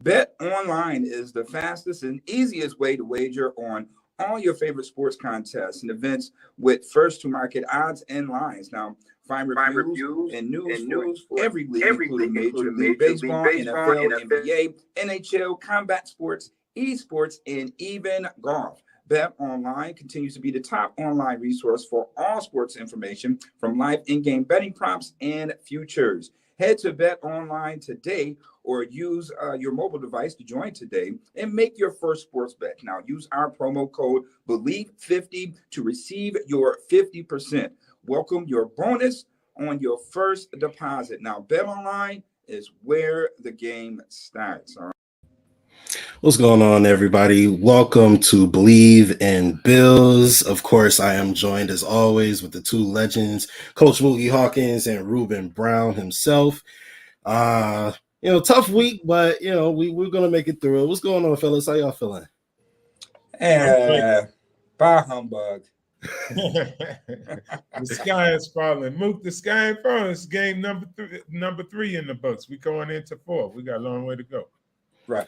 Bet online is the fastest and easiest way to wager on all your favorite sports contests and events with first to market odds and lines. Now, find Find reviews reviews and news and for news for every league, every including league, Major including League Major League Baseball, Baseball, NFL, NFL. NBA, NHL, combat sports, esports, and even golf. Bet Online continues to be the top online resource for all sports information from live in-game betting props and futures. Head to Bet Online today or use your mobile device to join today and make your first sports bet. Now, use our promo code BLEAV50 to receive your 50%. Welcome your bonus on your first deposit. Now, Bet Online is where the game starts. All right. What's going on, everybody? Welcome to Believe in Bills. Of course, I am joined as always with the two legends, Coach Muki Hawkins and Ruben Brown himself. Tough week, but we're gonna make it through it. What's going on, fellas? How y'all feeling? Bye, humbug. The sky is falling. Mook, the sky is falling. It's game number three in the books. We going into 4. We got a long way to go. Right.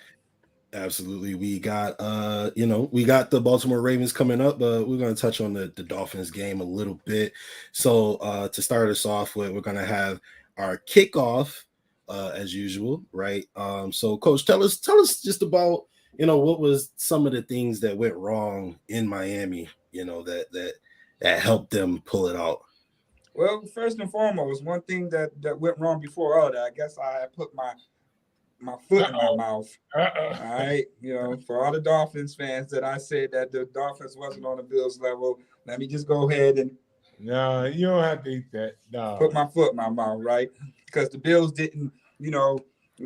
Absolutely. We got we got the Baltimore Ravens coming up, but we're going to touch on the Dolphins game a little bit. So to start us off with, we're going to have our kickoff as usual, right? So Coach, tell us just about what was some of the things that went wrong in Miami, that helped them pull it out. Well, first and foremost, one thing that went wrong before all that, I guess I put my foot in my mouth. All right. For all the Dolphins fans that I said that the Dolphins wasn't on the Bills level, let me just go ahead and no, you don't have to eat that. No. Put my foot in my mouth, right? Because the Bills didn't,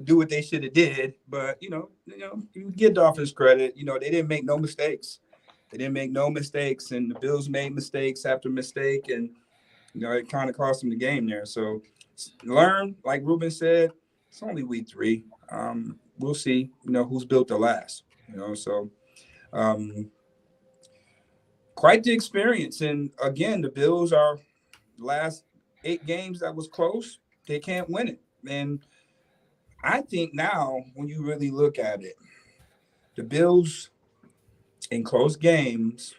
do what they should have did. But you give Dolphins credit. They didn't make no mistakes. They didn't make no mistakes, and the Bills made mistakes after mistake, and it kind of cost them the game there. So learn, like Ruben said, it's only week 3. We'll see, who's built the last, so quite the experience. And again, the Bills are last 8 games that was close. They can't win it. And I think now when you really look at it, the Bills in close games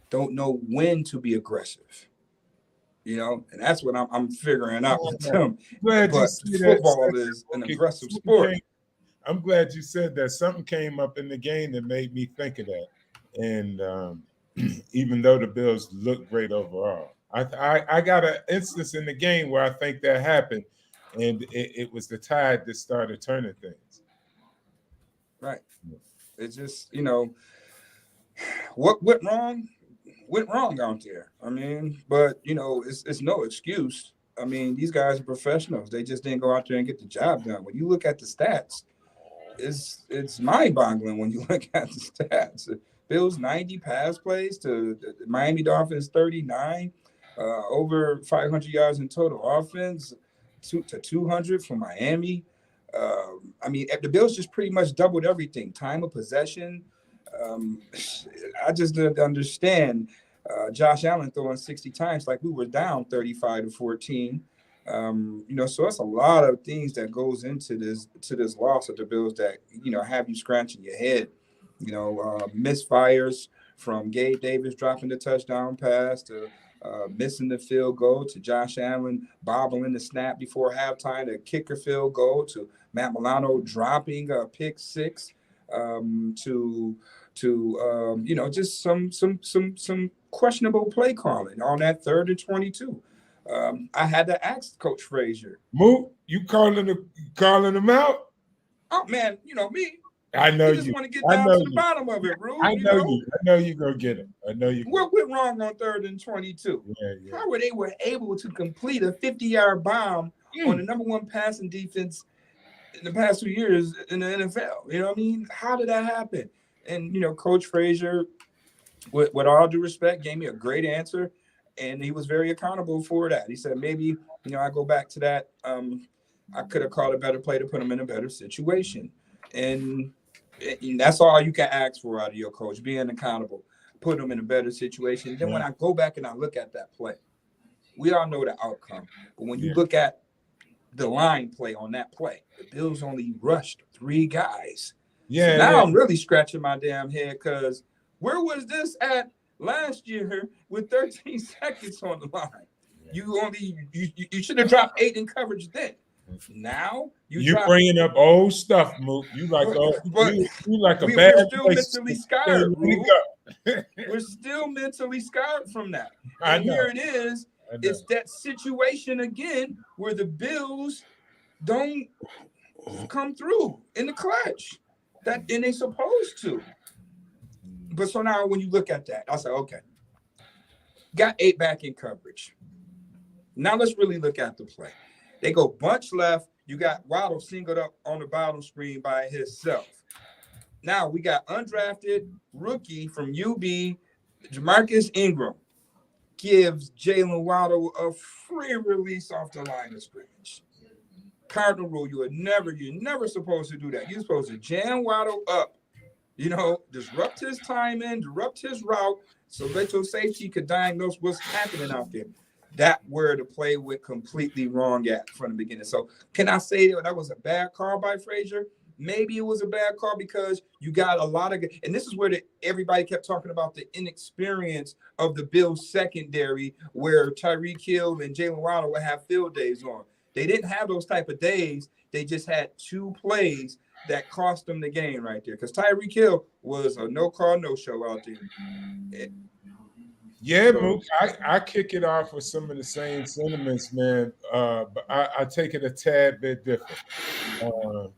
don't know when to be aggressive. And that's what I'm figuring out with them. But football is an aggressive sport. I'm glad you said that. Something came up in the game that made me think of that. And even though the Bills look great overall, I got an instance in the game where I think that happened, and it was the tide that started turning things. Right. It's just, what went wrong out there. I mean, but it's no excuse. I mean, these guys are professionals. They just didn't go out there and get the job done. When you look at the stats, it's mind-boggling when you look at the stats. Bills 90 pass plays to the Miami Dolphins 39, over 500 yards in total offense, to 200 for Miami. I mean, the Bills just pretty much doubled everything. Time of possession. I just didn't understand Josh Allen throwing 60 times like we were down 35-14. So it's a lot of things that goes into this loss of the Bills that have you scratching your head. Misfires from Gabe Davis dropping the touchdown pass to missing the field goal, to Josh Allen bobbling the snap before halftime, to kicker field goal, to Matt Milano dropping a pick 6, to just some questionable play calling on that 3rd and 22. I had to ask Coach Frazier. Mook, you calling him out? Oh man, me. I know you. Just want to get down to the bottom of it, Ruben. I know you. I know you gonna get it. I know you. What went wrong on 3rd and 22? Yeah. How were they able to complete a 50-yard bomb on the number 1 passing defense in the past 2 years in the NFL? How did that happen? And Coach Frazier, with all due respect, gave me a great answer, and he was very accountable for that. He said, maybe I go back to that. I could have called a better play to put him in a better situation, and that's all you can ask for out of your coach, being accountable, put him in a better situation. And then when I go back and I look at that play, we all know the outcome. But when you look at the line play on that play. The Bills only rushed 3 guys. Yeah. So now I'm really scratching my damn head because where was this at last year with 13 seconds on the line? You should have dropped 8 in coverage then. Now you bringing up old stuff, Mook. You like you like a bad. We're still mentally scarred, Rube. We're still mentally scarred from that. And here it is. It's that situation again where the Bills don't come through in the clutch and they supposed to. But so now when you look at that, I say, okay, got 8 back in coverage. Now let's really look at the play. They go bunch left. You got Waddle singled up on the bottom screen by himself. Now we got undrafted rookie from UB, Jamarcus Ingram, gives Jalen Waddle a free release off the line of scrimmage. Cardinal rule, you're never supposed to do that. You're supposed to jam Waddle up, disrupt his timing, disrupt his route, so that your safety could diagnose what's happening out there. That where the play went completely wrong at from the beginning. So can I say that was a bad call by Frazier? Maybe it was a bad call because you got a lot of – and this is where everybody kept talking about the inexperience of the Bills secondary where Tyreek Hill and Jalen Waddle would have field days on. They didn't have those type of days. They just had 2 plays that cost them the game right there because Tyreek Hill was a no-call, no-show out there. Yeah, Mook, I kick it off with some of the same sentiments, man, but I take it a tad bit different.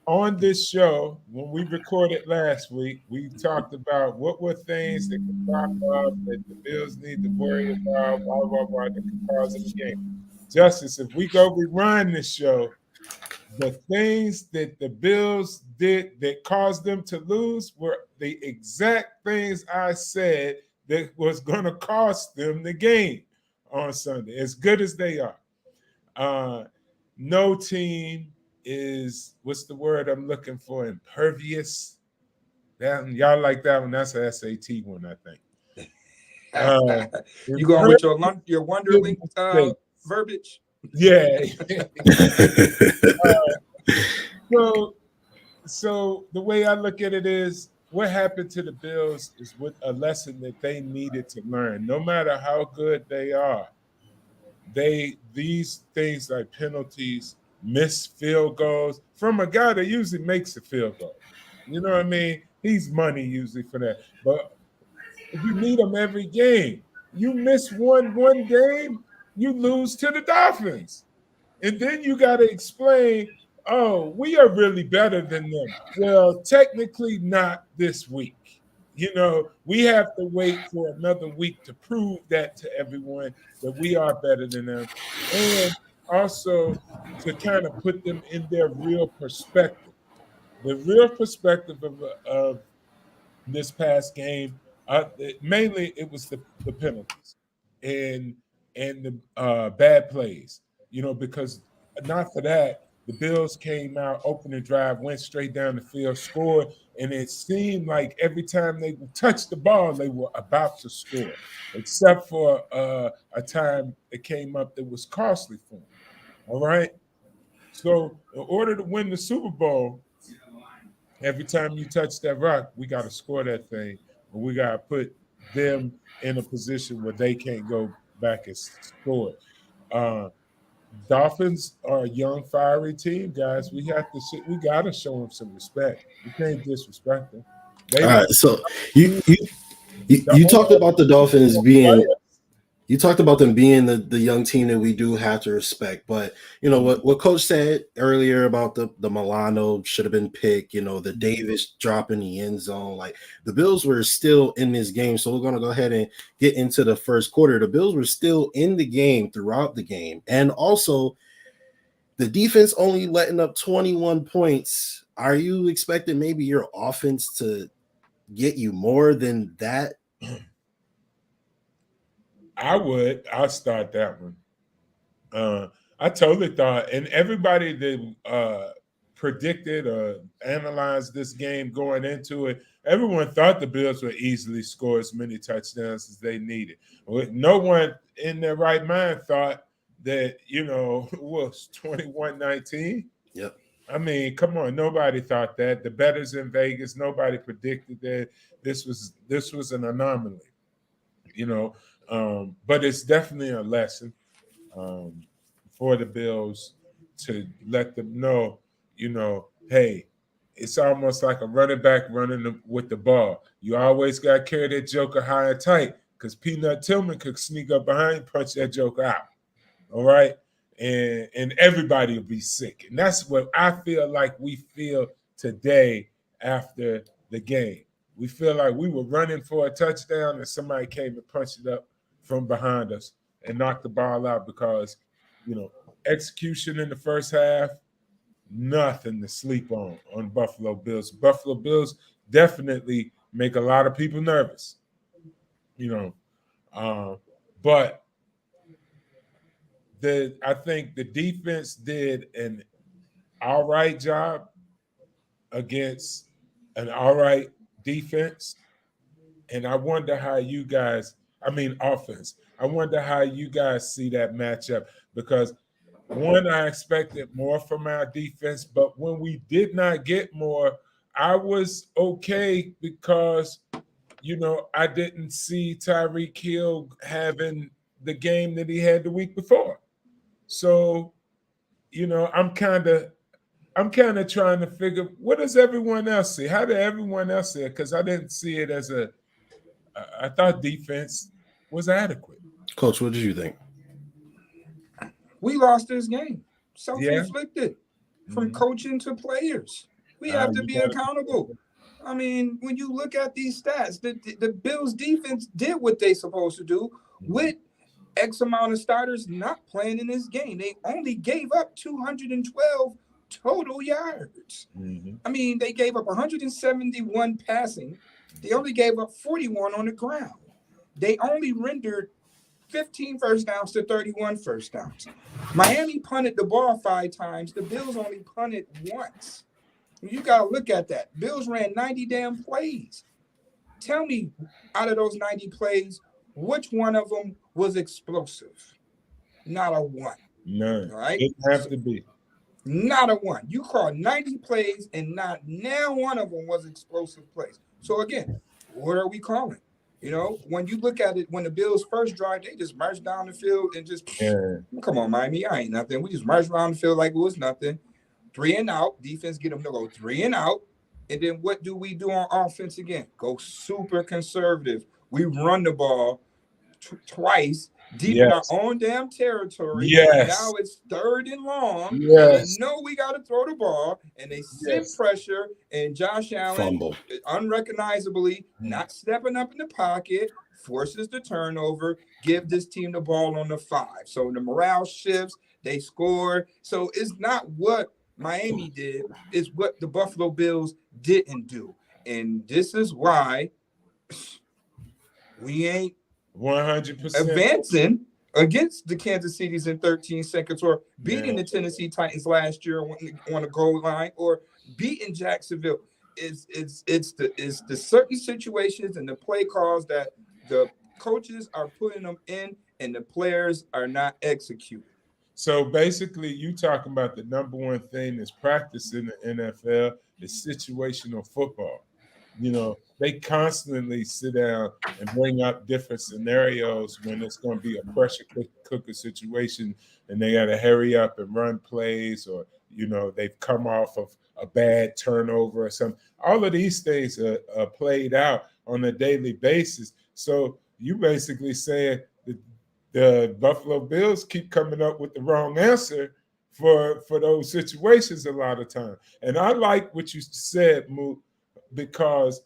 On this show, when we recorded last week, we talked about what were things that could pop up that the Bills need to worry about, blah, blah, blah, that could cause them the game. Justus, if we go rerun this show, the things that the Bills did that caused them to lose were the exact things I said that was going to cost them the game on Sunday, as good as they are. No team is, what's the word I'm looking for? Impervious. Y'all like that one? That's an SAT one, I think. You going with your Wonderlink verbiage? Yeah. So the way I look at it is what happened to the Bills is what a lesson that they needed to learn. No matter how good they are, these things like penalties, missed field goals from a guy that usually makes a field goal. You know what I mean? He's money usually for that. But you need him every game. You miss one game, you lose to the Dolphins. And then you got to explain, oh, we are really better than them. Well, technically not this week. We have to wait for another week to prove that to everyone that we are better than them. And also to kind of put them in their real perspective. The real perspective of this past game, mainly it was the penalties and the bad plays, because not for that, the Bills came out, opened the drive, went straight down the field, scored, and it seemed like every time they touched the ball, they were about to score, except for a time it came up that was costly for them. All right? So in order to win the Super Bowl, every time you touch that rock, we got to score that thing, and we got to put them in a position where they can't go back and score. Dolphins are a young, fiery team, guys. We got to show them some respect. We can't disrespect them. All right, so you talked about the Dolphins being. You talked about them being the young team that we do have to respect, but what Coach said earlier about the Milano should have been picked, the Davis drop in the end zone, like the Bills were still in this game. So we're going to go ahead and get into the first quarter. The Bills were still in the game throughout the game. And also the defense only letting up 21 points. Are you expecting maybe your offense to get you more than that? I'll start that one. I totally thought, and everybody that predicted or analyzed this game going into it, everyone thought the Bills would easily score as many touchdowns as they needed. No one in their right mind thought that, was 21-19. Yep. I mean, come on, nobody thought that. The bettors in Vegas, nobody predicted that this was an anomaly, but it's definitely a lesson for the Bills to let them know, hey, it's almost like a running back running with the ball. You always got to carry that joker high and tight because Peanut Tillman could sneak up behind and punch that joker out. All right. And everybody will be sick. And that's what I feel like we feel today after the game. We feel like we were running for a touchdown and somebody came and punched it up from behind us and knocked the ball out because, execution in the first half, nothing to sleep on Buffalo Bills. Buffalo Bills definitely make a lot of people nervous, but I think the defense did an all right job against an all right defense. And I wonder how you guys, offense. I wonder how you guys see that matchup because one, I expected more from our defense, but when we did not get more, I was okay because, I didn't see Tyreek Hill having the game that he had the week before. So, I'm kind of trying to figure what does everyone else see? How did everyone else see it? Because I didn't see it as I thought defense was adequate. Coach, what did you think? We lost this game. Self-inflicted from Mhm. coaching to players. We have to be accountable. I mean, when you look at these stats, the Bills defense did what they supposed to do with X amount of starters not playing in this game. They only gave up 212 total yards. Mm-hmm. I mean, they gave up 171 passing. They only gave up 41 on the ground. They only rendered 15 first downs to 31 first downs. Miami punted the ball 5 times. The Bills only punted once. You got to look at that. Bills ran 90 damn plays. Tell me, out of those 90 plays, which one of them was explosive? Not a one. None. All right? Didn't have to be. Not a one. You called 90 plays, and not now one of them was explosive plays. So, again, what are we calling? When you look at it, when the Bills first drive, they just marched down the field and just, come on, Miami, I ain't nothing. We just marched around the field like it was nothing. 3 and out. Defense get them to go 3 and out. And then what do we do on offense again? Go super conservative. We run the ball twice deep in our own damn territory. Yes. Now it's 3rd and long. Yes. And they know we got to throw the ball. And they send pressure. And Josh Allen, Fumble. Unrecognizably, not stepping up in the pocket, forces the turnover, give this team the ball on the 5. So the morale shifts. They score. So it's not what Miami did. It's what the Buffalo Bills didn't do. And this is why we ain't 100% advancing against the Kansas City's in 13 seconds, or beating the Tennessee Titans last year on the goal line, or beating Jacksonville. It's the certain situations and the play calls that the coaches are putting them in and the players are not executing. So basically, you talking about the number one thing that's practiced in the NFL is situational football. They constantly sit down and bring up different scenarios when it's going to be a pressure cooker situation and they got to hurry up and run plays, or, they've come off of a bad turnover or something. All of these things are played out on a daily basis. So you basically saying that the Buffalo Bills keep coming up with the wrong answer for those situations a lot of time. And I like what you said, Mook, because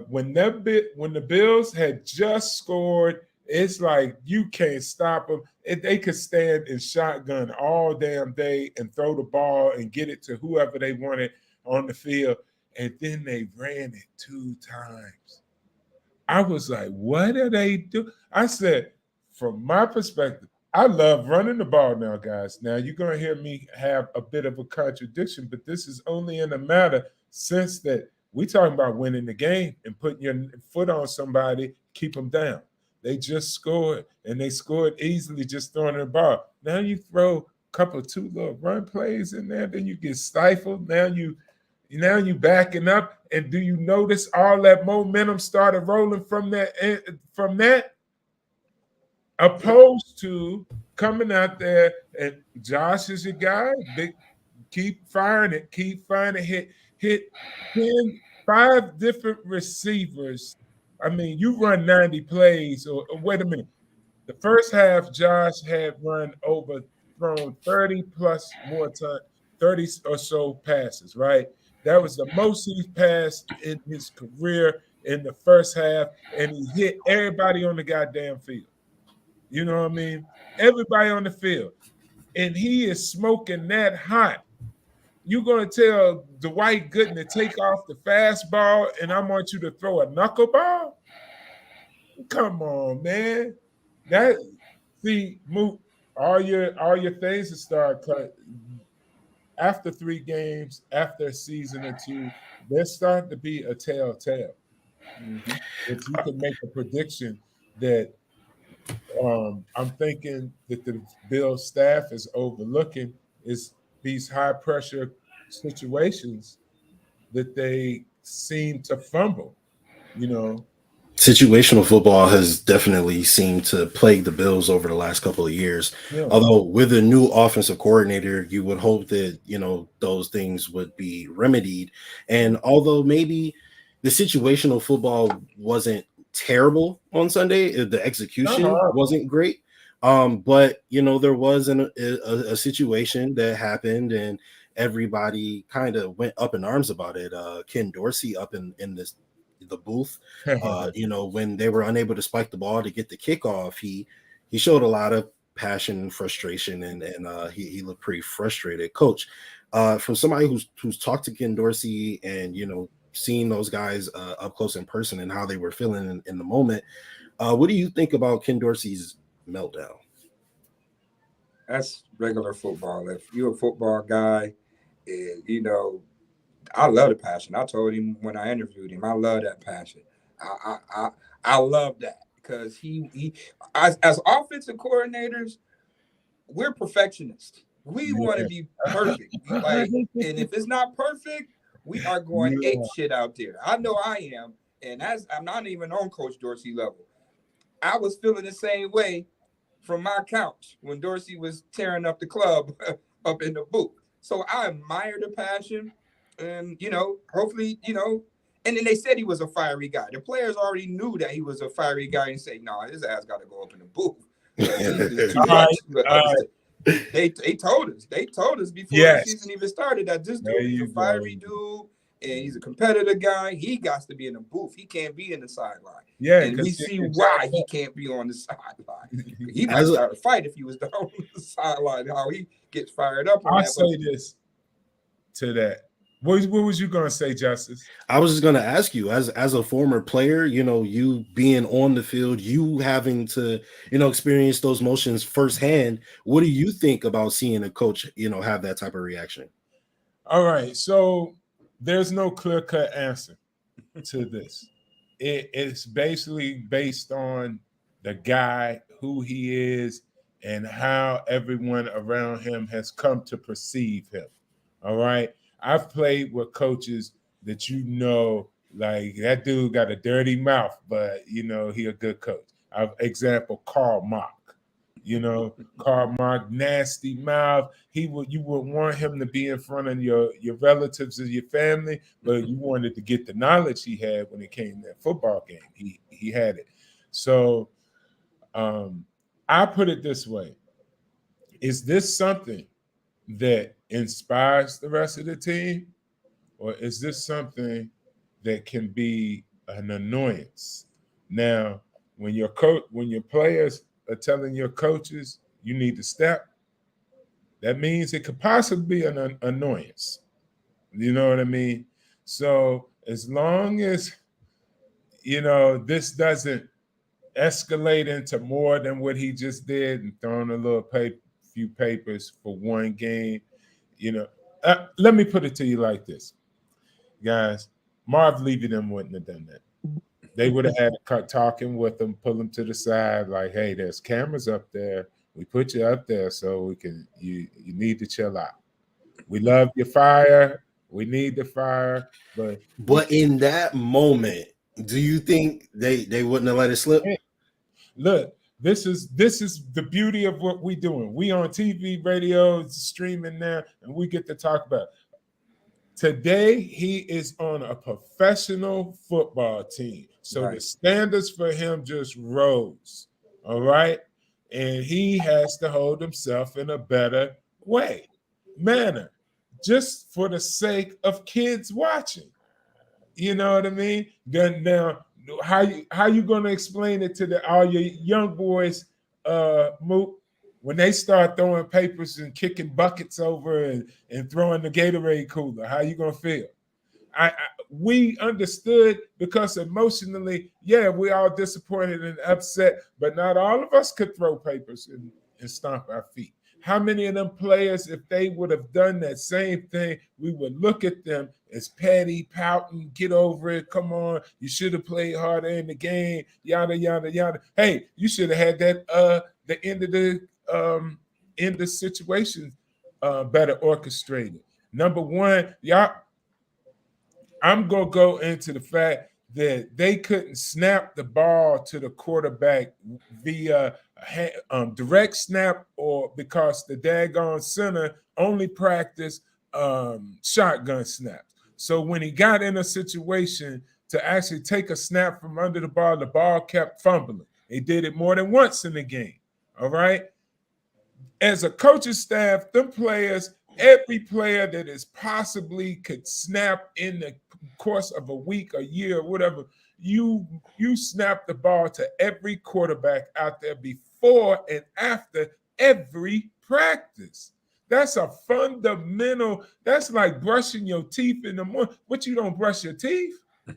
when the Bills had just scored, it's like you can't stop them. They could stand in shotgun all damn day and throw the ball and get it to whoever they wanted on the field. And then they ran it 2 times. I was like, what are they doing? I said, from my perspective, I love running the ball now, guys. Now, you're going to hear me have a bit of a contradiction, but this is only in a matter since that we talking about winning the game and putting your foot on somebody, keep them down. They just scored, and they scored easily just throwing the ball. Now you throw a couple of 2 little run plays in there, then you get stifled. Now you backing up, and do you notice all that momentum started rolling from that, opposed to coming out there and Josh is your guy. Keep firing it, hit 5 different receivers. I mean, you run 90 plays, or wait a minute. The first half, Josh had thrown 30 plus more times, 30 or so passes, right? That was the most he's passed in his career in the first half, and he hit everybody on the goddamn field. You know what I mean? Everybody on the field. And he is smoking that hot. You're going to tell Dwight Gooden to take off the fastball and I want you to throw a knuckleball? Come on, man. Mook, all your things to start after 3 games, after a season or 2, they're starting to be a telltale. Mm-hmm. If you can make a prediction that I'm thinking that the Bills staff is overlooking is these high pressure situations that they seem to fumble, Situational football has definitely seemed to plague the Bills over the last couple of years. Yeah. Although with a new offensive coordinator, you would hope that, those things would be remedied. And although maybe the situational football wasn't terrible on Sunday, the execution wasn't great. But, there was a situation that happened and everybody kind of went up in arms about it. Ken Dorsey up in the booth, when they were unable to spike the ball to get the kickoff, he showed a lot of passion and frustration, and he looked pretty frustrated. Coach, from somebody who's talked to Ken Dorsey and seeing those guys up close in person and how they were feeling in the moment, what do you think about Ken Dorsey's meltdown? That's regular football. If you're a football guy, I love the passion. I told him when I interviewed him, I love that passion. I love that because he as offensive coordinators, we're perfectionists. We want to be perfect. And if it's not perfect, we are going ape shit out there. I know I am, and I'm not even on Coach Dorsey level. I was feeling the same way from my couch when Dorsey was tearing up the club up in the booth. So I admire the passion. And, hopefully, and then they said he was a fiery guy. The players already knew that he was a fiery guy and say, no, his ass got to go up in the booth. Too much. They told us. They told us before the season even started that this dude is a fiery dude and he's a competitive guy. He got to be in the booth. He can't be in the sideline. Yeah, and we see why he can't be on the sideline. He might start a fight if he was down on the sideline, how he gets fired up. I'll say this to that. What was you going to say, Justus? I was just going to ask you, as a former player, you being on the field, you having to, experience those motions firsthand. What do you think about seeing a coach, have that type of reaction? All right. So there's no clear-cut answer to this. It's basically based on the guy, who he is, and how everyone around him has come to perceive him. All right. I've played with coaches that like that dude got a dirty mouth, but he a good coach. Example, Karl Mark. Karl Mark, nasty mouth. You would want him to be in front of your relatives and your family, but you wanted to get the knowledge he had when it came to that football game. He had it. So I put it this way. Is this something that inspires the rest of the team, or is this something that can be an annoyance? Now, when your players are telling your coaches you need to step, that means it could possibly be an annoyance. You know what I mean? So as long as this doesn't escalate into more than what he just did and throwing a little few papers for one game, let me put it to you like this, guys. Marv Levy them wouldn't have done that. They would have had to cut talking with them, pull them to the side, like, hey, there's cameras up there. We put you up there so we can. You need to chill out. We love your fire. We need the fire, but in that moment, do you think they wouldn't have let it slip? hey, look, this is the beauty of what we doing. We on TV, radio, streaming now, and we get to talk about it. Today, he is on a professional football team. So Right. the standards for him just rose. All right. And he has to hold himself in a better manner, just for the sake of kids watching. You know what I mean? Then now, how you gonna explain it to all your young boys, Mook, when they start throwing papers and kicking buckets over and throwing the Gatorade cooler? How you gonna feel? We understood, because emotionally, yeah, we all disappointed and upset, but not all of us could throw papers and stomp our feet. How many of them players, if they would have done that same thing, we would look at them as petty, pouting, get over it, come on, you should have played harder in the game, yada, yada, yada. Hey, you should have had that the end of the situation better orchestrated. Number one, y'all, I'm going to go into the fact that they couldn't snap the ball to the quarterback via direct snap, or because the daggone center only practiced shotgun snaps. So when he got in a situation to actually take a snap from under the ball kept fumbling. They did it more than once in the game. All right. As a coaching staff, them players, every player that is possibly could snap in the course of a week, a year, whatever, you snap the ball to every quarterback out there before and after every practice. That's a fundamental. That's like brushing your teeth in the morning. What, you don't brush your teeth?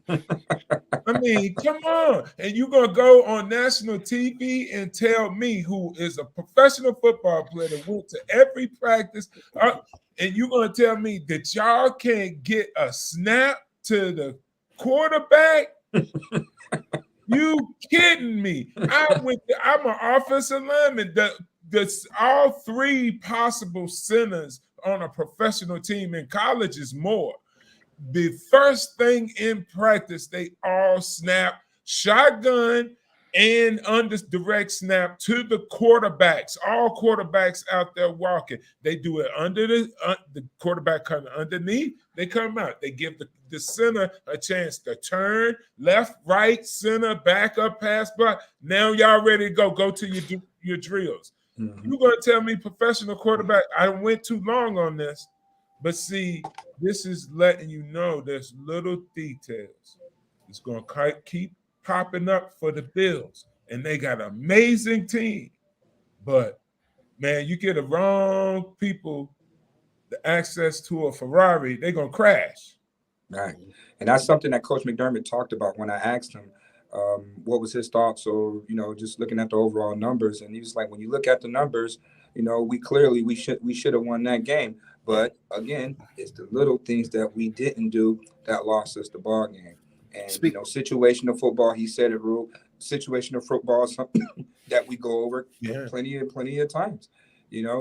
I mean, come on. And you're going to go on national TV and tell me, who is a professional football player that went to every practice, and you're going to tell me that y'all can't get a snap to the quarterback? You kidding me? I'm an offensive lineman. All three possible centers on a professional team in college is more. The first thing in practice, they all snap shotgun and under direct snap to the quarterbacks. All quarterbacks out there walking. They do it under the quarterback coming underneath. They come out. They give the center a chance to turn left, right, center, back up, pass, block. Now y'all ready to go. Go to your drills. Mm-hmm. You're going to tell me professional quarterback, I went too long on this. But see, this is letting you know there's little details. It's going to keep popping up for the Bills. And they got an amazing team. But, man, you get the wrong people the access to a Ferrari, they're going to crash. Right. And that's something that Coach McDermott talked about when I asked him what was his thoughts. So, just looking at the overall numbers. And he was like, when you look at the numbers, we should have won that game. But again, it's the little things that we didn't do that lost us the ball game. And situational football, he said it, Rule. Situational football is something that we go over plenty of times.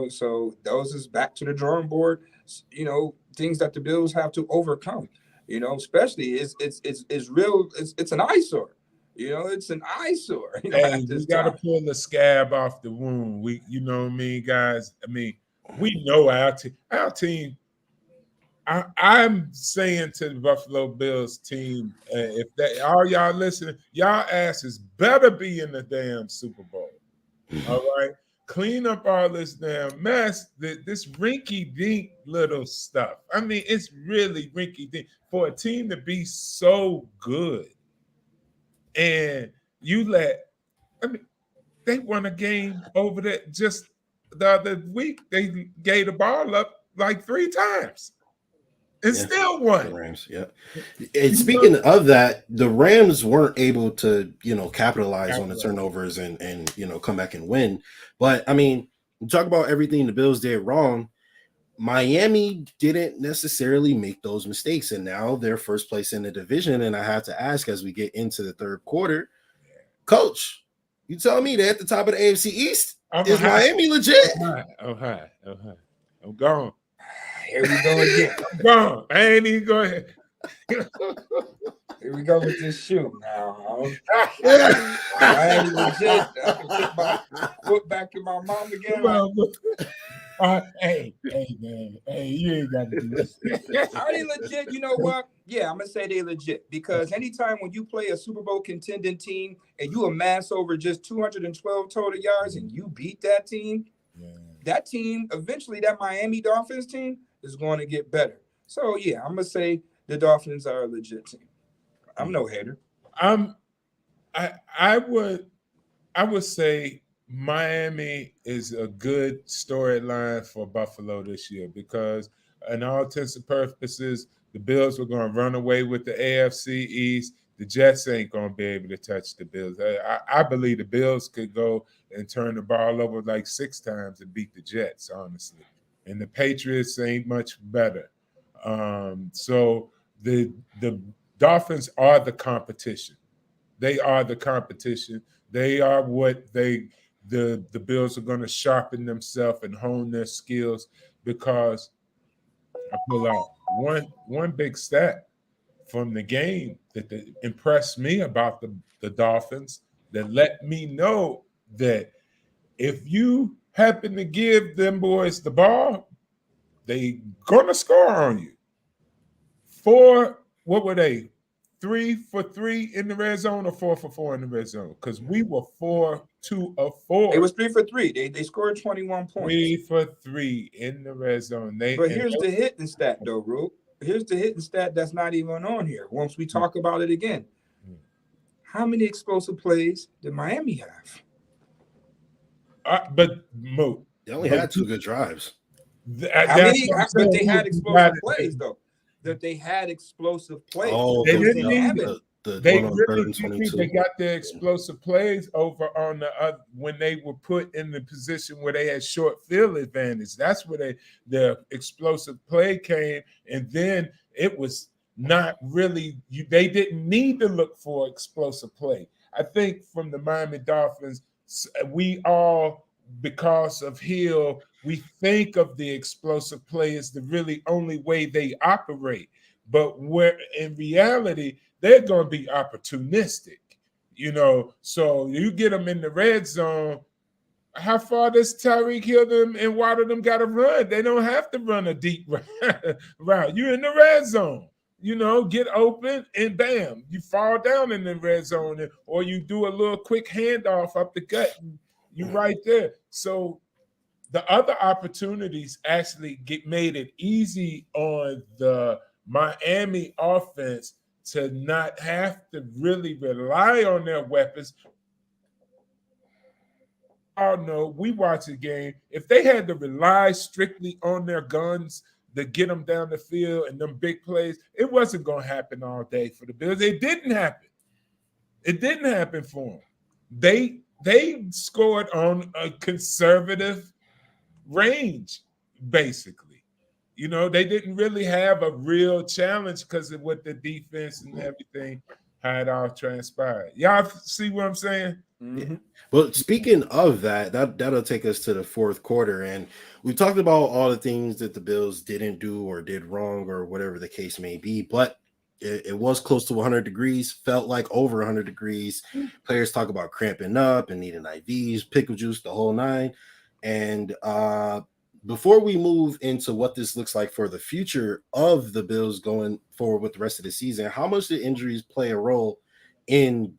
So those is back to the drawing board. Things that the Bills have to overcome. Especially it's real. It's an eyesore. It's an eyesore. Hey, we got to pull the scab off the wound. You know what I mean, guys? I mean, we know our team. I'm saying to the Buffalo Bills team, if all y'all listening, y'all asses better be in the damn Super Bowl. All right, clean up all this damn mess. This rinky-dink little stuff. I mean, it's really rinky-dink for a team to be so good. And they won a game over there just the other week. They gave the ball up like 3 times and still won. The Rams, yeah. And speaking of that, the Rams weren't able to, capitalize on the turnovers and come back and win. But I mean, talk about everything the Bills did wrong. Miami didn't necessarily make those mistakes, and now they're first place in the division. And I have to ask, as we get into the third quarter, Coach, you tell me they're at the top of the AFC East? Is Miami legit? Oh, hi. I'm gone. Here we go again. I'm gone. I ain't even going. Here we go with this shoe now. Miami legit. I can put my foot back in my mouth again. Hey, man. Hey, you ain't got to do this. Are they legit? You know what? Yeah, I'm going to say they legit because anytime when you play a Super Bowl contending team and you amass over just 212 total yards and you beat that team, that team, eventually that Miami Dolphins team is going to get better. So, yeah, I'm going to say the Dolphins are a legit team. I'm no hater. I would say Miami is a good storyline for Buffalo this year because, in all intents and purposes, the Bills were going to run away with the AFC East. The Jets ain't going to be able to touch the Bills. I believe the Bills could go and turn the ball over like 6 times and beat the Jets, honestly. And the Patriots ain't much better. So the Dolphins are the competition. They are the competition. They are what the Bills are going to sharpen themselves and hone their skills because I pull out one big stat from the game that impressed me about the Dolphins that let me know that if you happen to give them boys the ball, they gonna score on you. What were they? 3 for 3 in the red zone or 4 for 4 in the red zone? Because we were 2 of 4. It was 3 for 3. They scored 21 points. 3 for 3 in the red zone. But here's the hitting stat, though, Rube. Here's the hitting stat that's not even on here. Once we talk about it again, how many explosive plays did Miami have? But Mo, they only had 2 good drives. How many? But they had explosive plays, though. That they had explosive plays. Oh, they didn't have it. They got their explosive plays over on the when they were put in the position where they had short field advantage. That's where the explosive play came, and then it was not really. They didn't need to look for explosive play. I think from the Miami Dolphins, we all, because of Hill, we think of the explosive play as the really only way they operate. But where in reality, they're going to be opportunistic, So you get them in the red zone. How far does Tyreek Hill them and Waddle them got to run? They don't have to run a deep route. You're in the red zone. Get open and bam, you fall down in the red zone, or you do a little quick handoff up the gut. And you're right there. So the other opportunities actually made it easy on the Miami offense to not have to really rely on their weapons. I know we watch a game. If they had to rely strictly on their guns to get them down the field and them big plays, it wasn't going to happen all day for the Bills. It didn't happen. It didn't happen for them. They scored on a conservative range, basically. They didn't really have a real challenge because of what the defense and everything had all transpired. Y'all see what I'm saying? Mm-hmm. Well, speaking of that'll take us to the fourth quarter, and we talked about all the things that the Bills didn't do or did wrong or whatever the case may be, but it was close to 100 degrees, felt like over 100 degrees. Players talk about cramping up and needing IVs, pickle juice, the whole 9. And before we move into what this looks like for the future of the Bills going forward with the rest of the season, how much did injuries play a role in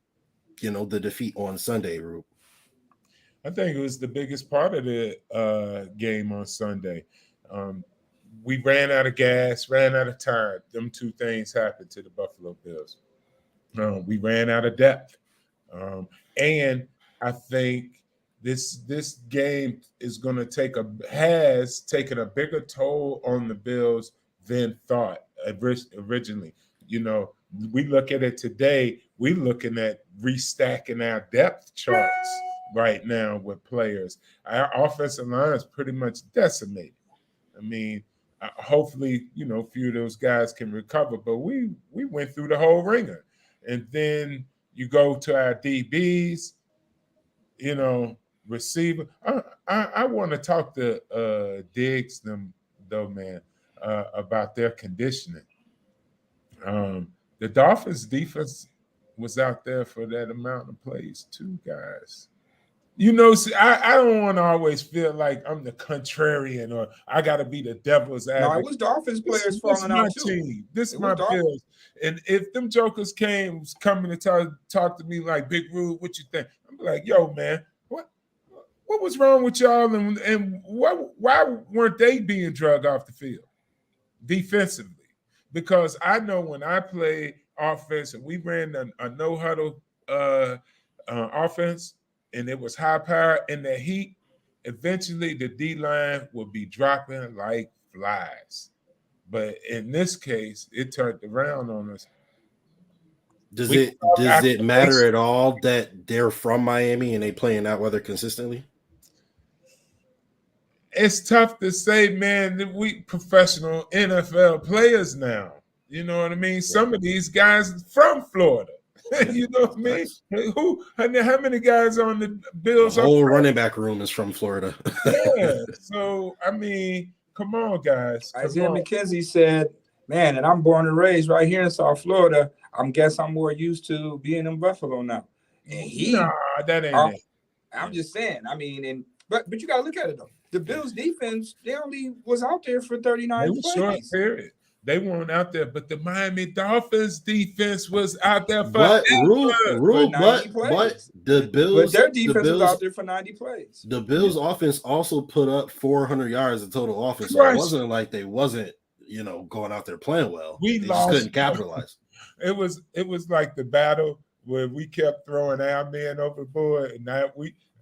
the defeat on Sunday, Rube? I think it was the biggest part of the game on Sunday. We ran out of gas, ran out of time. Them 2 things happened to the Buffalo Bills. We ran out of depth. And I think this game is going to has taken a bigger toll on the Bills than thought originally. We look at it today, we're looking at restacking our depth charts right now with players. Our offensive line is pretty much decimated. I mean, hopefully, a few of those guys can recover. But we went through the whole ringer, and then you go to our DBs, receiver. I want to talk to Diggs them though, man, about their conditioning. The Dolphins defense was out there for that amount of plays too, guys. See, I don't want to always feel like I'm the contrarian or I got to be the devil's advocate. No, it was Dolphins players falling out too. Team. This is my Bills. And if them jokers coming to talk to me like, Big Rude, what you think? I'm like, yo, man, what was wrong with y'all? And why weren't they being drugged off the field defensively? Because I know when I played offense and we ran a no-huddle offense, and it was high power in the heat, eventually the D-line will be dropping like flies. But in this case, it turned around on us. Does it matter at all that they're from Miami and they play in that weather consistently? It's tough to say, man. We professional NFL players now. You know what I mean? Yeah. Some of these guys from Florida. You know what I mean? How many guys on the Bills? The whole running back room is from Florida. Yeah. So, I mean, come on, guys. Isaiah McKenzie said, man, and I'm born and raised right here in South Florida. I guess I'm more used to being in Buffalo now. And that ain't it. I'm just saying. I mean, but you got to look at it, though. The Bills defense, they only was out there for 39 plays. Short period. They weren't out there, but the Miami Dolphins defense was out there for but the Bills, but their defense was out there for 90 plays. The Bills offense also put up 400 yards of total offense. So it wasn't like they wasn't, going out there playing well. They just couldn't capitalize. It was like the battle where we kept throwing our men overboard, and now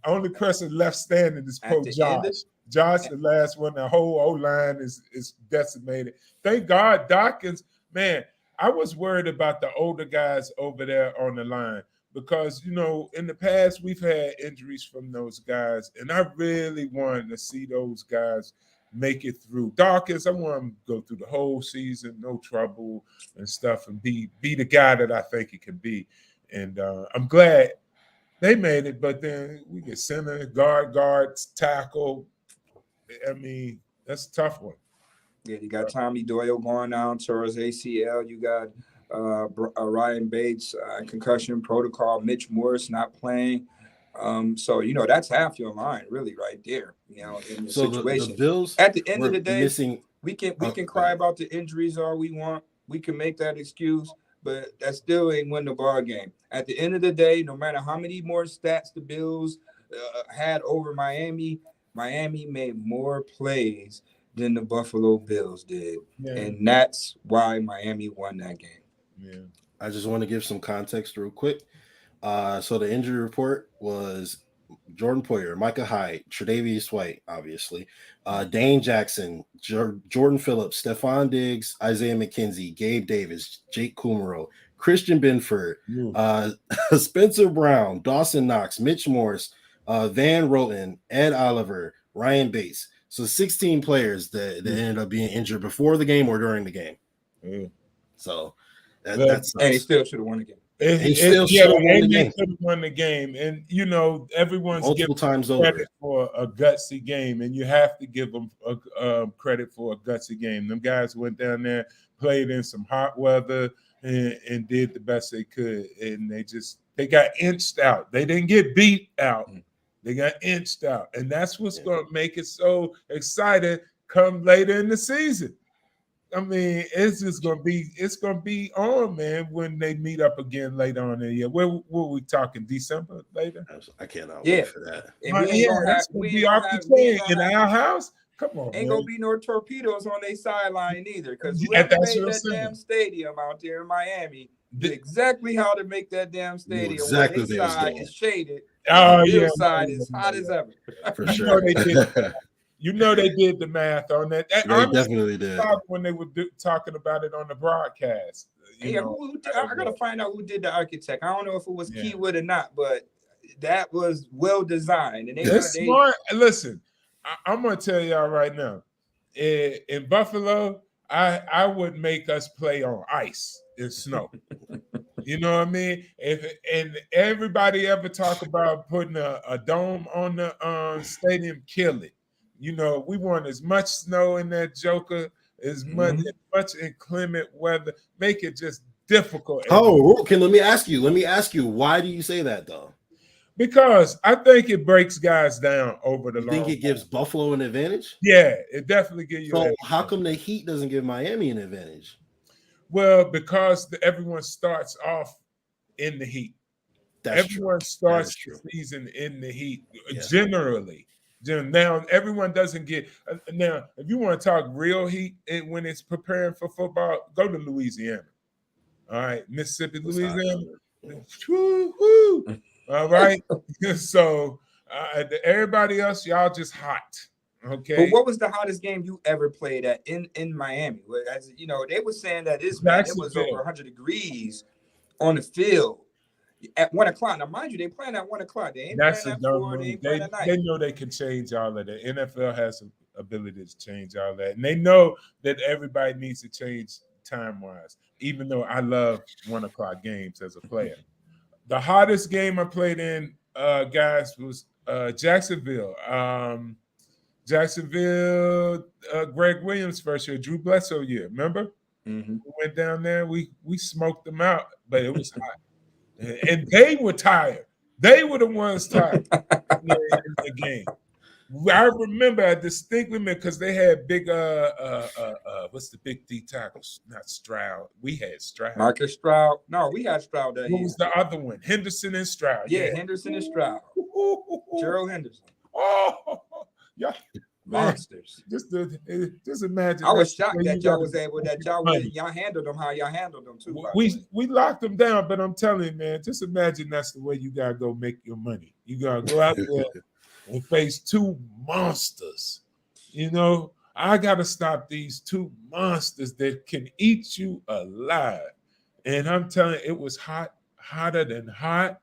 only person left standing is poor Josh. Josh, the last one, the whole O-line is decimated. Thank God, Dawkins, man, I was worried about the older guys over there on the line because, in the past, we've had injuries from those guys, and I really wanted to see those guys make it through. Dawkins, I want him to go through the whole season, no trouble and stuff, and be the guy that I think he can be. And I'm glad they made it, but then we get center, guards, tackle. I mean, that's a tough one. Yeah, you got Tommy Doyle going down towards ACL. You got Ryan Bates, concussion protocol. Mitch Morris not playing. So, that's half your line really right there, in the situation. The Bills at the end of the day, we can cry about the injuries all we want. We can make that excuse, but that still ain't win the ball game. At the end of the day, no matter how many more stats the Bills had over Miami made more plays than the Buffalo Bills did. Yeah. And that's why Miami won that game. Yeah. I just want to give some context real quick. So the injury report was Jordan Poyer, Micah Hyde, Tre'Davious White, obviously, Dane Jackson, Jordan Phillips, Stephon Diggs, Isaiah McKenzie, Gabe Davis, Jake Kumaro, Christian Benford, Spencer Brown, Dawson Knox, Mitch Morris, Van Roten, Ed Oliver, Ryan Bates. So 16 players that ended up being injured before the game or during the game. So that's and he still should have won the game. He still should have won the game. And everyone's multiple times credit for a gutsy game, and you have to give them credit for a gutsy game. Them guys went down there, played in some hot weather, and did the best they could. And they got inched out. They didn't get beat out. They got inched out. And that's what's going to make it so exciting come later in the season. I mean, it's going to be on, man, when they meet up again later on in the year. What were we talking, December later? I cannot wait for that. That's going to be our play in our house. Come on, ain't going to be no torpedoes on their sideline either, because whoever made that damn stadium out there in Miami did exactly how to make that damn stadium. Exactly. Where side is shaded. Oh, yeah. Side is hot as ever. For sure. They did the math on that. They definitely did. When they were talking about it on the broadcast. I got to find out who did the architect. I don't know if it was Keywood or not, but that was well designed. And they're smart. Listen, I'm going to tell y'all right now. in Buffalo, I would make us play on ice and snow. You know what I mean? And everybody ever talk about putting a dome on the stadium, kill it. You know, we want as much snow in that joker, as much inclement weather, make it just difficult. Oh, okay. Let me ask you, why do you say that though? Because I think it breaks guys down over the You long think it gives haul. Buffalo an advantage? Yeah, it definitely gives you So that. how come the Heat doesn't give Miami an advantage? Well, because everyone starts off in the heat. That's true. Everyone That starts is true. the season in the heat, Yeah. generally. Now, everyone doesn't get. Now, if you want to talk real heat when it's preparing for football, go to Louisiana. All right, Mississippi, It's hot Louisiana. down there. Yeah. Woo-hoo. All right. So everybody else, y'all just hot. But Okay. what was the hottest game you ever played at in Miami? As you know, they were saying that it was over Jacksonville. 100 degrees on the field at 1 o'clock. Now, mind you, they playing at 1 o'clock. They ain't That's playing a at dumb 4. They move. ain't playing at They night. know they can change all of that. NFL has the ability to change all that, and they know that everybody needs to change time wise. Even though I love 1 o'clock games as a player, the hottest game I played in, guys, was Jacksonville. Jacksonville, Greg Williams first year, Drew Bledsoe year. Remember? Mm-hmm. We went down there. We smoked them out, but it was hot. And they were tired. They were the ones tired in the game. I remember, I distinctly remember because they had big what's the big D tackles? Not Stroud. We had Stroud. Marcus Stroud. No, we had Stroud that What year. was the other one? Henderson and Stroud. Yeah, Henderson and Stroud. Gerald Henderson. Oh, yeah, Monsters. just imagine. I was that's shocked where that you y'all gotta was able that y'all money. y'all handled them how y'all handled them too. By the way. We locked them down, but I'm telling you, man, just imagine that's the way you gotta go make your money. You gotta go out there and face two monsters. You know, I gotta stop these two monsters that can eat you alive. And I'm telling you, it was hot, hotter than hot.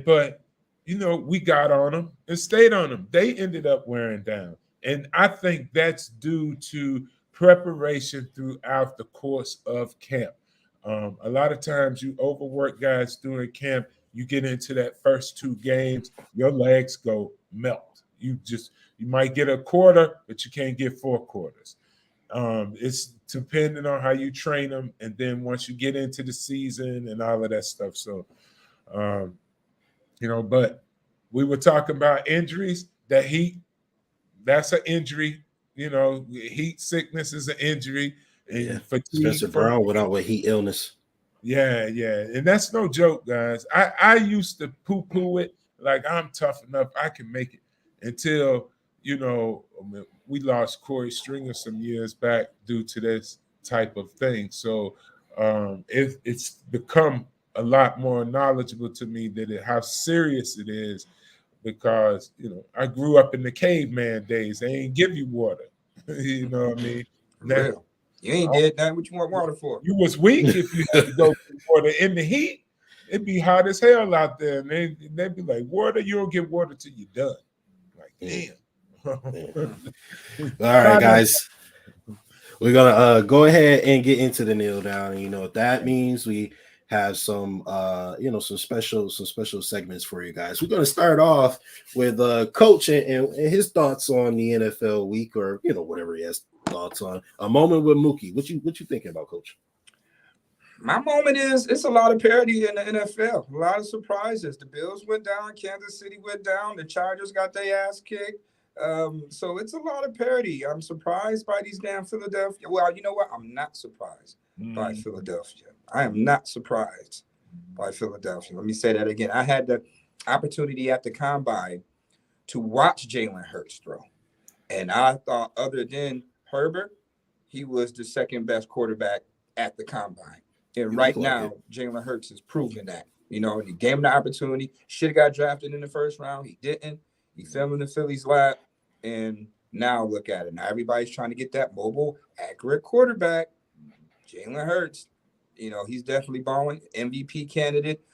But you know, we got on them and stayed on them. They ended up wearing down. And I think that's due to preparation throughout the course of camp. A lot of times you overwork guys during camp, you get into that first 2 games, your legs go melt. You might get a quarter, but you can't get 4 quarters. It's depending on how you train them, and then once you get into the season and all of that stuff. So you know, but we were talking about injuries. The heat, that's an injury. You know, heat sickness is an injury, and fatigue. Spencer Brown went out with heat illness. Yeah, and that's no joke, guys. I used to poo-poo it like I'm tough enough, I can make it, until you know we lost Corey Stringer some years back due to this type of thing. So it's become a lot more knowledgeable to me that how serious it is, because you know I grew up in the caveman days. They ain't give you water. You know what I mean? Real. You ain't did that. What you want water for? You was weak if you had to go through water in the heat. It'd be hot as hell out there, and they'd be like, "Water, you don't get water till you're done." Like, damn. All right, guys. We're gonna go ahead and get into the kneel down, and you know what that means. We have some some special segments for you guys. We're gonna start off with Coach and his thoughts on the NFL week, or whatever he has thoughts on. A moment with Muki. What you thinking about, Coach? My moment is it's a lot of parity in the NFL. A lot of surprises. The Bills went down, Kansas City went down, the Chargers got their ass kicked. So it's a lot of parity. I'm surprised by these damn Philadelphia. Well, you know what? I'm not surprised by Philadelphia. I am not surprised by Philadelphia. Let me say that again. I had the opportunity at the combine to watch Jalen Hurts throw. And I thought, other than Herbert, he was the second best quarterback at the combine. And right now, Jalen Hurts is proving that. You know, he gave him the opportunity. Should have got drafted in the first round. He didn't. He fell in the Phillies' lap. And now look at it. Now everybody's trying to get that mobile, accurate quarterback. Jalen Hurts, he's definitely balling. MVP candidate.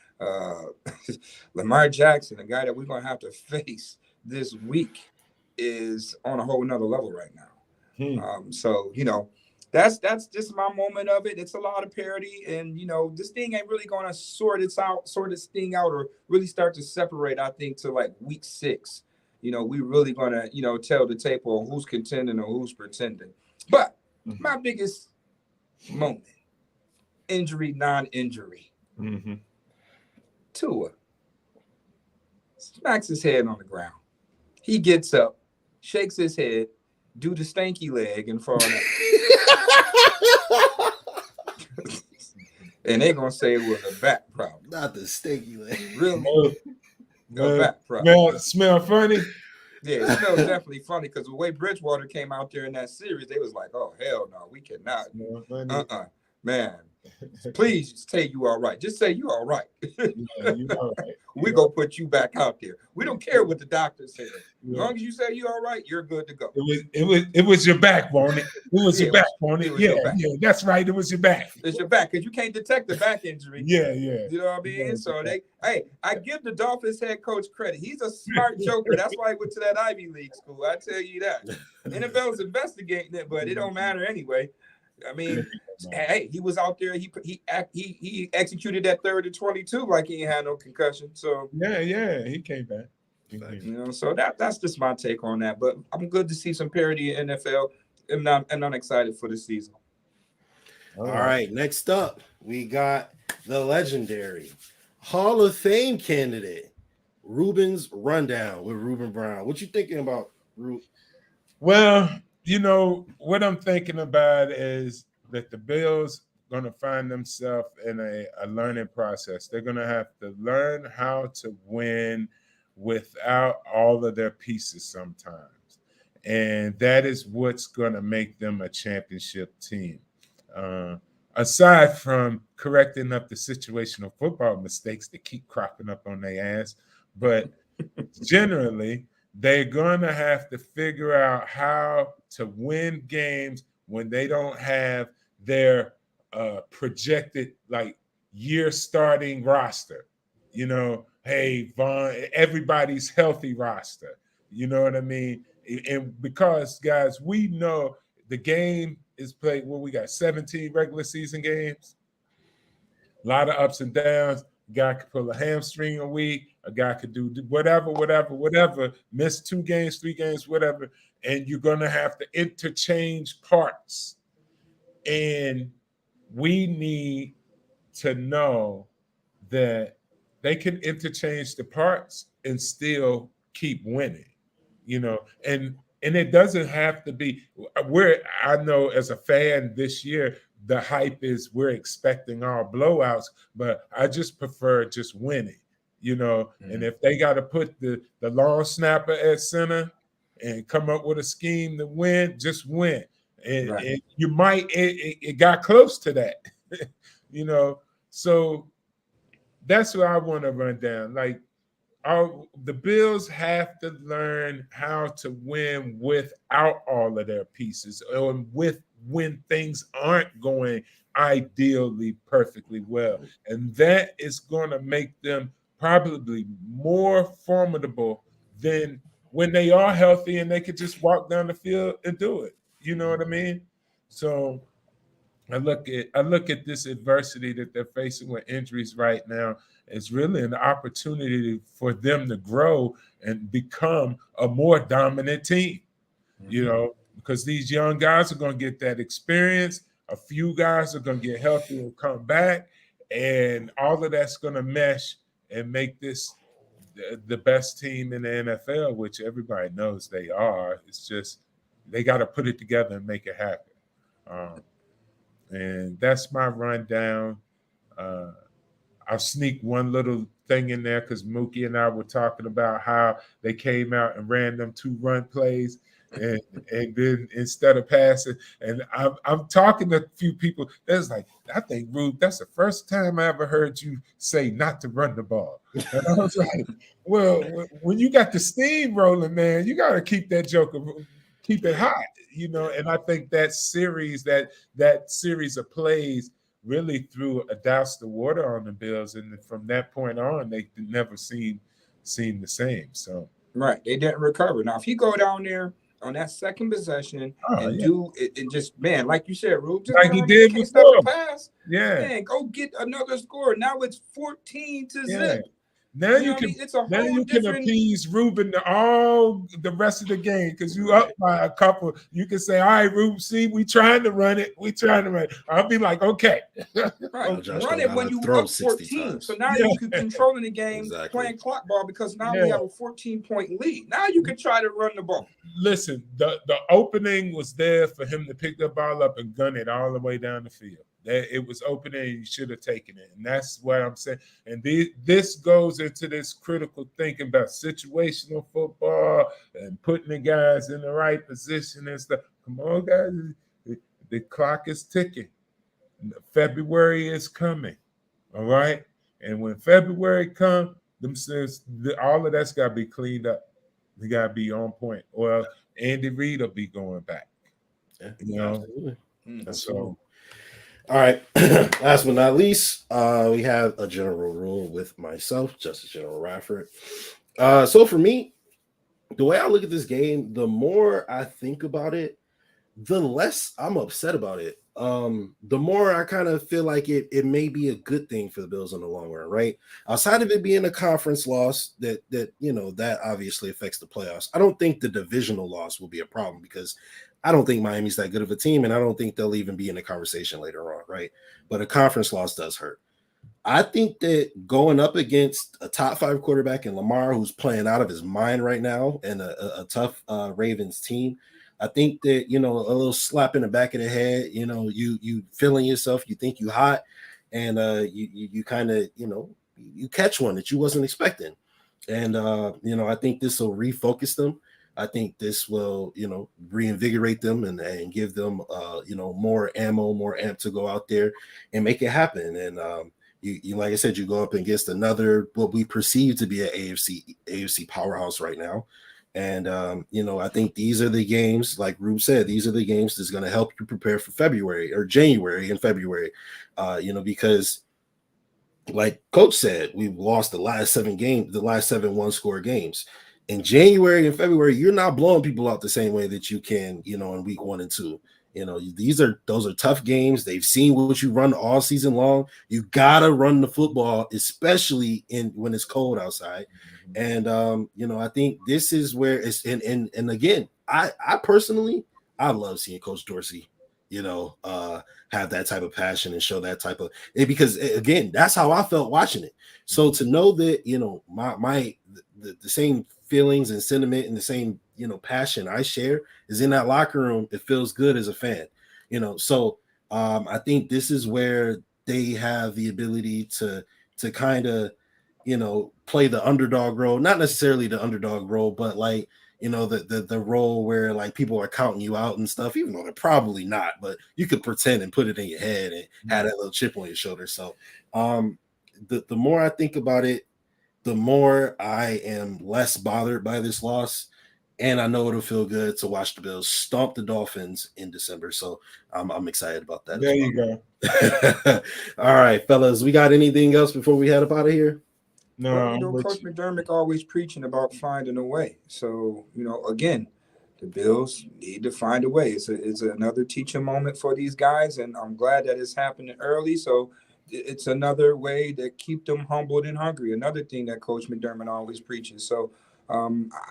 Lamar Jackson, the guy that we're going to have to face this week, is on a whole nother level right now. So, you know, that's just my moment of it. It's a lot of parody, and you know, this thing ain't really gonna sort this thing out, or really start to separate. I think to like week 6, you know, we really gonna, you know, tell the tape on who's contending or who's pretending. But my biggest moment, injury, non-injury. Tua smacks his head on the ground. He gets up, shakes his head, do the stanky leg in front of and they're gonna say it was a back problem. Not the sticky leg. Really? A back problem. Smell funny? Yeah, it smells definitely funny because the way Bridgewater came out there in that series, they was like, oh, hell no, we cannot. Man. Please say you all right. Just say you all right. Yeah, you all right. We're gonna put you back out there. We don't care what the doctor said. As long as you say you all right, you're good to go. It was your back, won't it? It was your back, won't it? Yeah, that's right. It was your back. It's your back because you can't detect the back injury. Yeah. You know what I mean? So I give the Dolphins head coach credit. He's a smart joker. That's why he went to that Ivy League school. I tell you that. NFL's investigating it, but it don't matter anyway. I mean, hey, he was out there. He executed that 3rd and 22 like he ain't had no concussion. So yeah, he came back. You know, so that's just my take on that. But I'm good to see some parity in NFL, and I'm excited for the season. All right, next up we got the legendary Hall of Fame candidate Ruben's rundown with Ruben Brown. What you thinking about, Ruben? Well, you know, what I'm thinking about is that the Bills going to find themselves in a learning process. They're going to have to learn how to win without all of their pieces sometimes. And that is what's going to make them a championship team. Aside from correcting up the situational football mistakes that keep cropping up on their ass, but generally, they're going to have to figure out how to win games when they don't have their projected like year starting roster. You know, hey, Vaughn, everybody's healthy roster. You know what I mean? And because, guys, we know the game is played, we got 17 regular season games, a lot of ups and downs. A guy could pull a hamstring a week. A guy could do whatever, miss 2 games, 3 games, whatever. And you're going to have to interchange parts. And we need to know that they can interchange the parts and still keep winning, you know, and it doesn't have to be I know as a fan this year, the hype is we're expecting all blowouts, but I just prefer just winning, you know. And if they got to put the long snapper at center and come up with a scheme to win, just win. And you might, it got close to that, you know. So that's what I want to run down. Like, the Bills have to learn how to win without all of their pieces, or when things aren't going ideally perfectly well. And that is going to make them probably more formidable than when they are healthy and they could just walk down the field and do it. You know what I mean? So I look at this adversity that they're facing with injuries right now as really an opportunity for them to grow and become a more dominant team, you know, because these young guys are going to get that experience. A few guys are going to get healthy and come back, and all of that's going to mesh and make this the best team in the NFL, which everybody knows they are. It's just they got to put it together and make it happen. And that's my rundown. I'll sneak one little thing in there because Muki and I were talking about how they came out and ran them 2 run plays, and then instead of passing, and I'm talking to a few people that's like, I think, Rube, that's the first time I ever heard you say not to run the ball. And I was like, well, when you got the steam rolling, man, you got to keep that joker, keep it hot, you know. And I think that series of plays really threw a douse the water on the Bills, and from that point on, they never seemed the same. So they didn't recover. Now, if you go down there on that second possession Oh, and yeah. do it, and just, man, like you said, Rube, just Like go he on there. You did can't stop the before. pass. Yeah. Man, go get another score. Now it's 14 to Yeah. zip. Now You know you what I can mean? It's a now whole you can different. appease Ruben all the rest of the game because you Right. up by a couple. You can say, "All right, Ruben, see, we trying to run it. We trying to run it." I'll be like, "Okay." Right. Now Josh Run don't it when gotta you throw up 60 14. So times. now Yeah. you can control in the game Exactly. playing clock ball because now we Yeah. have a 14-point lead. Now you can try to run the ball. Listen, the opening was there for him to pick the ball up and gun it all the way down the field. It was open and you should have taken it. And that's what I'm saying. And this goes into this critical thinking about situational football and putting the guys in the right position and stuff. Come on, guys. The clock is ticking. February is coming. All right. And when February comes, all of that's got to be cleaned up. We got to be on point. Or Andy Reid will be going back. Yeah, You know? absolutely. Absolutely. So, All right. Last but not least, we have a general rule with myself, Justice General Rafford. So for me, the way I look at this game, the more I think about it, the less I'm upset about it. The more I kind of feel like it may be a good thing for the Bills in the long run, right? Outside of it being a conference loss, that obviously affects the playoffs. I don't think the divisional loss will be a problem because I don't think Miami's that good of a team, and I don't think they'll even be in the conversation later on, right? But a conference loss does hurt. I think that going up against a top 5 quarterback in Lamar, who's playing out of his mind right now, and a tough Ravens team, I think that, a little slap in the back of the head, you feeling yourself, you think you hot, and you kind of, you catch one that you wasn't expecting. And, I think this will refocus them. I think this will, reinvigorate them and give them, more ammo, more amp to go out there and make it happen. And, you like I said, you go up against another what we perceive to be an AFC powerhouse right now. And I think these are the games, like Rube said, these are the games that's going to help you prepare for February or January and February. Because like Coach said, we've lost the last 7 one-score games. In January and February, you're not blowing people out the same way that you can, in week 1 and 2. Those are tough games. They've seen what you run all season long. You gotta run the football, especially when it's cold outside. And I think this is where it's and again, I personally I love seeing Coach Dorsey, have that type of passion and show that type of because again, that's how I felt watching it. So to know that the same feelings and sentiment and the same passion I share is in that locker room, it feels good as a fan. So I think this is where they have the ability to kind of play the underdog role, not necessarily the underdog role, but like the role where like people are counting you out and stuff, even though they're probably not, but you could pretend and put it in your head and have that little chip on your shoulder. So the more I think about it, the more I am less bothered by this loss. And I know it'll feel good to watch the Bills stomp the Dolphins in December. So I'm excited about that. There you go. All right, fellas. We got anything else before we head up out of here? No, well, Coach McDermott always preaching about finding a way. So, again, the Bills need to find a way. It's another teaching moment for these guys, and I'm glad that it's happening early. So it's another way to keep them humbled and hungry. Another thing that Coach McDermott always preaches. So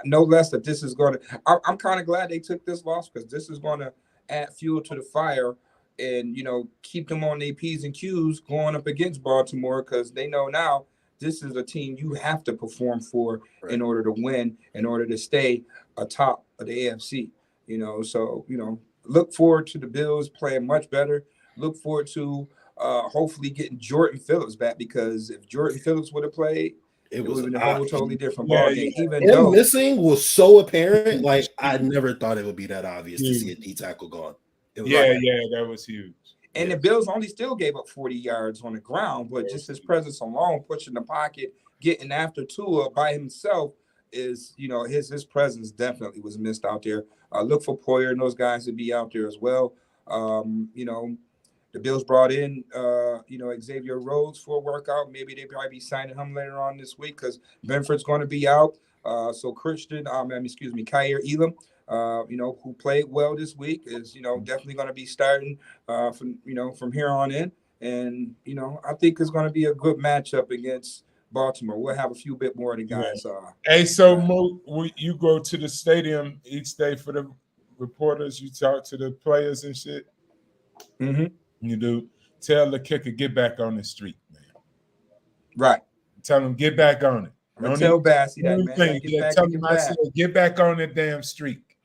no less that this is going to. I'm kind of glad they took this loss because this is going to add fuel to the fire and keep them on their P's and Q's going up against Baltimore because they know now this is a team you have to perform for in order to win, in order to stay atop of the AFC. So look forward to the Bills playing much better. Look forward to hopefully getting Jordan Phillips back because if Jordan Phillips would have played, it would have been a whole totally different ball game. Even though missing was so apparent, like I never thought it would be that obvious to see a D tackle gone. It was that was huge. And the Bills only still gave up 40 yards on the ground, but just his presence alone, pushing the pocket, getting after Tua by himself is, his presence definitely was missed out there. Look for Poyer and those guys to be out there as well. The Bills brought in, Xavier Rhodes for a workout. Maybe they probably be signing him later on this week because Benford's going to be out. So Kyer Elam who played well this week, is definitely going to be starting from here on in. And I think it's going to be a good matchup against Baltimore. We'll have a few bit more of the Yeah. guys. Hey, so Mo, you go to the stadium each day for the reporters. You talk to the players and shit. Mm-hmm. You do. Tell the kicker get back on the street, man. Right. Tell him get back on it. I'm gonna tell Bassy that, man. Thing. Get back Tell in your him I said bag. get back on that damn streak.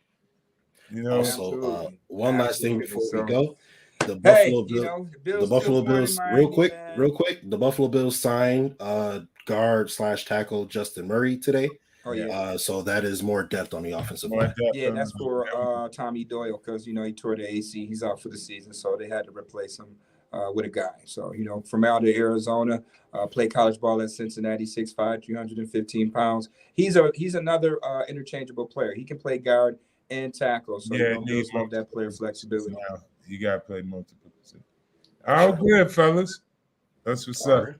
Also, Absolutely. one last thing before we go. The Hey, Buffalo Bills, the Bills the Buffalo still fun in Bills, Miami, man. real quick. The Buffalo Bills signed guard / tackle Justin Murray today. Oh yeah. So that is more depth on the offensive More line. depth Yeah, on that's the- for Tommy Doyle because he tore the AC. He's out for the season, so they had to replace him with a guy. So from out of Arizona, played college ball at Cincinnati, 6'5", 315 pounds. He's another interchangeable player. He can play guard and tackle. So Bills love that player flexibility. Now, you gotta play multiple positions. All good, fellas. That's what's up.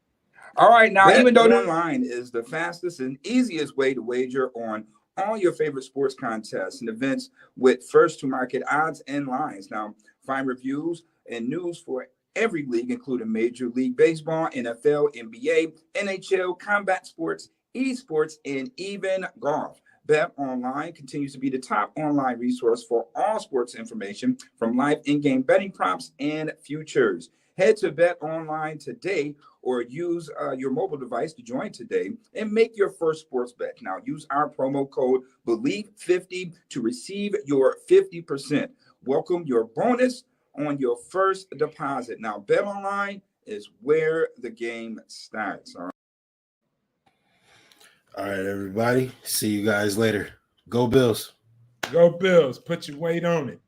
All right, now Bet even though online is the fastest and easiest way to wager on all your favorite sports contests and events with first to market odds and lines. Now, find reviews and news for every league, including Major League Baseball, NFL, NBA, NHL, combat sports, esports, and even golf. Bet Online continues to be the top online resource for all sports information from live in-game betting props and futures. Head to Bet Online today or use your mobile device to join today and make your first sports bet. Now, use our promo code BLEAV50 to receive your 50%. Welcome your bonus on your first deposit. Now, Bet Online is where the game starts. All right, everybody. See you guys later. Go Bills. Go Bills. Put your weight on it.